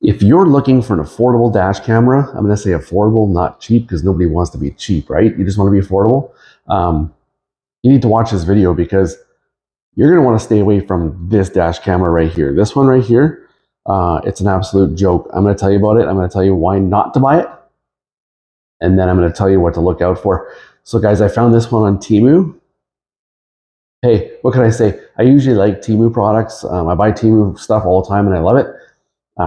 If you're looking for an affordable dash camera, I'm going to say affordable, not cheap, because nobody wants to be cheap, right? You just want to be affordable. You need to watch this video because you're going to want to stay away from this dash camera right here. This one right here, it's an absolute joke. I'm going to tell you about it. I'm going to tell you why not to buy it. And then I'm going to tell you what to look out for. So guys, I found this one on Temu. Hey, what can I say? I usually like Temu products. I buy Temu stuff all the time and I love it.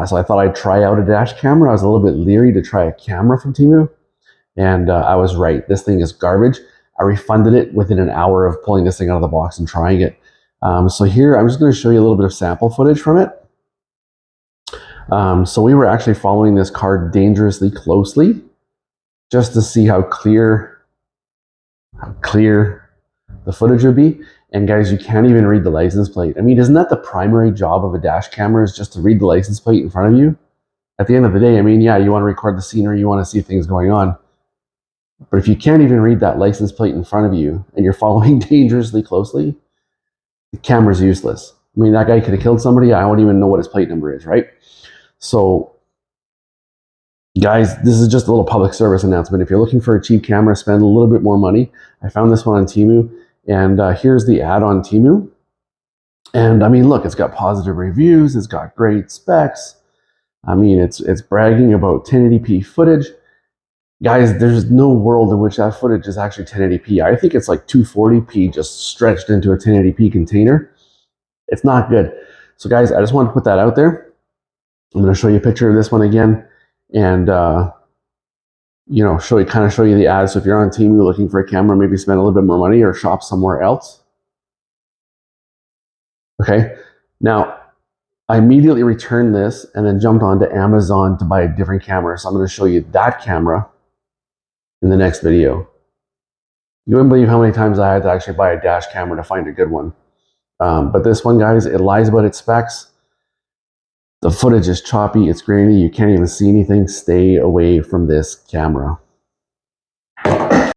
So I thought I'd try out a dash camera. I was a little bit leery to try a camera from Temu. And I was right. This thing is garbage. I refunded it within an hour of pulling this thing out of the box and trying it. So here, I'm just going to show you a little bit of sample footage from it. So we were actually following this car dangerously closely just to see how clear the footage would be. And guys, you can't even read the license plate. I mean, isn't that the primary job of a dash camera, is just to read the license plate in front of you? At the end of the day, I mean, yeah, you want to record the scenery, you want to see things going on. But if you can't even read that license plate in front of you and you're following dangerously closely, the camera's useless. I mean, that guy could have killed somebody. I don't even know what his plate number is, right? So, guys, this is just a little public service announcement. If you're looking for a cheap camera, spend a little bit more money. I found this one on Temu. And here's the ad on Temu. And I mean, look, it's got positive reviews. It's got great specs. I mean, it's bragging about 1080p footage. Guys, there's no world in which that footage is actually 1080p. I think it's like 240p just stretched into a 1080p container. It's not good. So guys, I just want to put that out there. I'm going to show you a picture of this one again. And, you know, kind of show you the ad. So if you're on Temu looking for a camera, maybe spend a little bit more money or shop somewhere else. Okay. Now, I immediately returned this and then jumped onto Amazon to buy a different camera. So I'm going to show you that camera in the next video. You wouldn't believe how many times I had to actually buy a dash camera to find a good one. But this one, guys, it lies about its specs. The footage is choppy, it's grainy, you can't even see anything. Stay away from this camera.